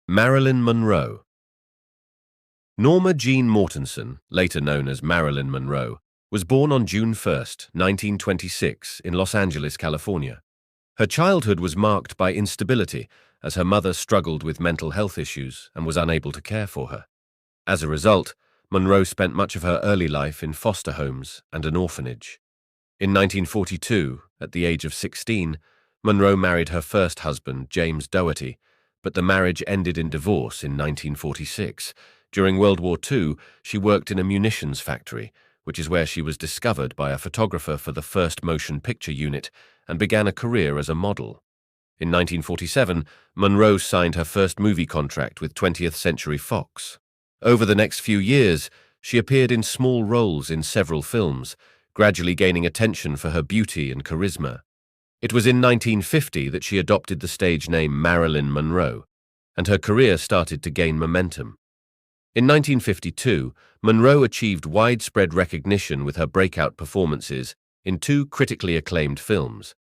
Marilyn Monroe. Norma Jean Mortensen, later known as Marilyn Monroe, was born on June 1, 1926, in Los Angeles, California. Her childhood was marked by instability, as her mother struggled with mental health issues and was unable to care for her. As a result, Monroe spent much of her early life in foster homes and an orphanage. In 1942, at the age of 16, Monroe married her first husband, James Dougherty, but the marriage ended in divorce in 1946. During World War II, she worked in a munitions factory, which is where she was discovered by a photographer for the first motion picture unit and began a career as a model. In 1947, Monroe signed her first movie contract with 20th Century Fox. Over the next few years, she appeared in small roles in several films, gradually gaining attention for her beauty and charisma. It was in 1950 that she adopted the stage name Marilyn Monroe, and her career started to gain momentum. In 1952, Monroe achieved widespread recognition with her breakout performances in two critically acclaimed films,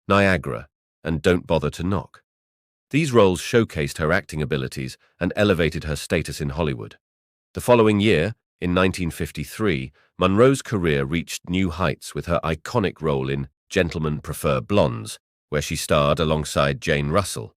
Niagara and Don't Bother to Knock. These roles showcased her acting abilities and elevated her status in Hollywood. The following year, in 1953, Monroe's career reached new heights with her iconic role in Gentlemen Prefer Blondes, where she starred alongside Jane Russell.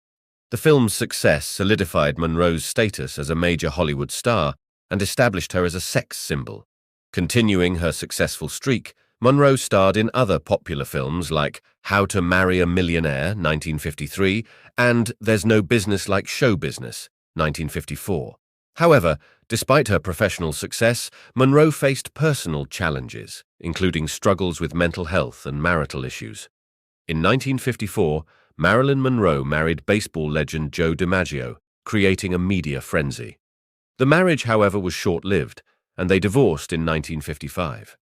The film's success solidified Monroe's status as a major Hollywood star and established her as a sex symbol. Continuing her successful streak, Monroe starred in other popular films like How to Marry a Millionaire, 1953, and There's No Business Like Show Business, 1954. However, despite her professional success, Monroe faced personal challenges, including struggles with mental health and marital issues. In 1954, Marilyn Monroe married baseball legend Joe DiMaggio, creating a media frenzy. The marriage, however, was short-lived, and they divorced in 1955.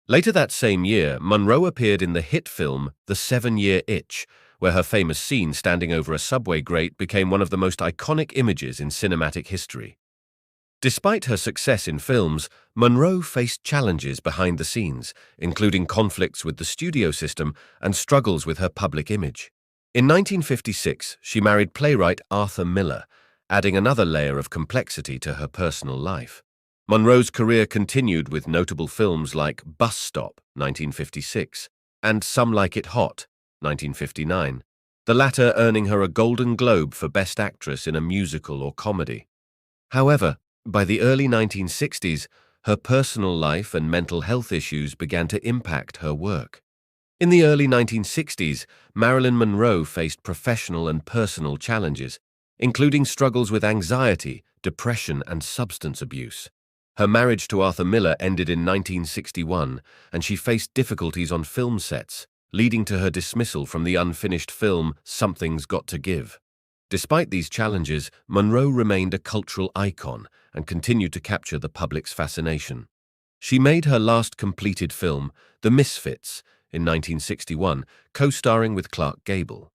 Later that same year, Monroe appeared in the hit film The 7-Year Itch, where her famous scene standing over a subway grate became one of the most iconic images in cinematic history. Despite her success in films, Monroe faced challenges behind the scenes, including conflicts with the studio system and struggles with her public image. In 1956, she married playwright Arthur Miller, adding another layer of complexity to her personal life. Monroe's career continued with notable films like Bus Stop, 1956, and Some Like It Hot, 1959, the latter earning her a Golden Globe for Best Actress in a musical or comedy. However, by the early 1960s, her personal life and mental health issues began to impact her work. In the early 1960s, Marilyn Monroe faced professional and personal challenges, including struggles with anxiety, depression, and substance abuse. Her marriage to Arthur Miller ended in 1961, and she faced difficulties on film sets, leading to her dismissal from the unfinished film Something's Got to Give. Despite these challenges, Monroe remained a cultural icon and continued to capture the public's fascination. She made her last completed film, The Misfits, in 1961, co-starring with Clark Gable.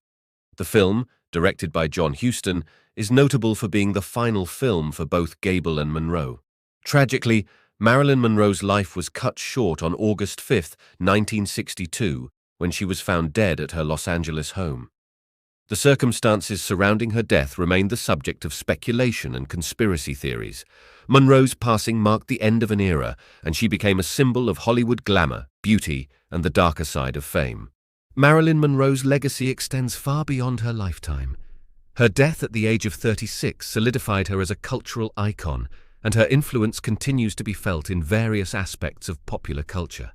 The film, directed by John Huston, is notable for being the final film for both Gable and Monroe. Tragically, Marilyn Monroe's life was cut short on August 5, 1962, when she was found dead at her Los Angeles home. The circumstances surrounding her death remained the subject of speculation and conspiracy theories. Monroe's passing marked the end of an era, and she became a symbol of Hollywood glamour, beauty, and the darker side of fame. Marilyn Monroe's legacy extends far beyond her lifetime. Her death at the age of 36 solidified her as a cultural icon, and her influence continues to be felt in various aspects of popular culture.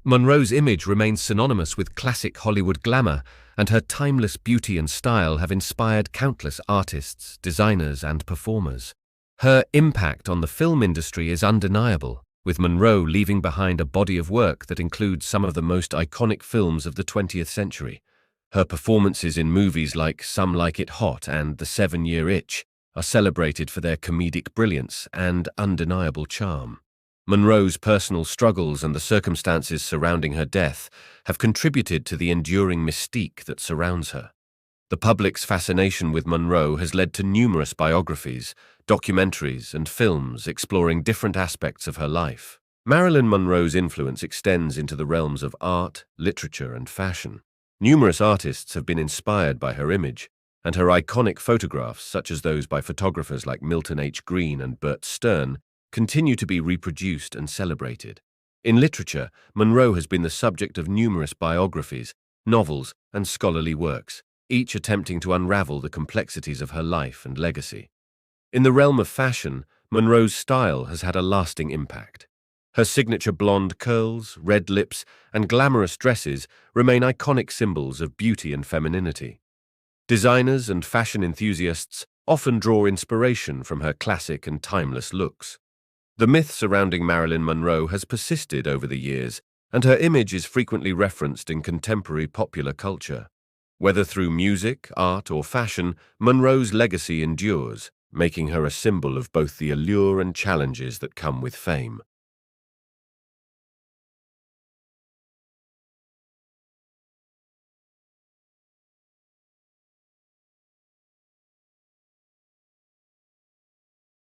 Monroe's image remains synonymous with classic Hollywood glamour, and her timeless beauty and style have inspired countless artists, designers, and performers. Her impact on the film industry is undeniable, with Monroe leaving behind a body of work that includes some of the most iconic films of the 20th century. Her performances in movies like Some Like It Hot and The 7-Year Itch are celebrated for their comedic brilliance and undeniable charm. Monroe's personal struggles and the circumstances surrounding her death have contributed to the enduring mystique that surrounds her. The public's fascination with Monroe has led to numerous biographies, documentaries, and films exploring different aspects of her life. Marilyn Monroe's influence extends into the realms of art, literature, and fashion. Numerous artists have been inspired by her image, and her iconic photographs, such as those by photographers like Milton H. Greene and Bert Stern, continue to be reproduced and celebrated. In literature, Monroe has been the subject of numerous biographies, novels, and scholarly works, each attempting to unravel the complexities of her life and legacy. In the realm of fashion, Monroe's style has had a lasting impact. Her signature blonde curls, red lips, and glamorous dresses remain iconic symbols of beauty and femininity. Designers and fashion enthusiasts often draw inspiration from her classic and timeless looks. The myth surrounding Marilyn Monroe has persisted over the years, and her image is frequently referenced in contemporary popular culture. Whether through music, art, or fashion, Monroe's legacy endures, making her a symbol of both the allure and challenges that come with fame.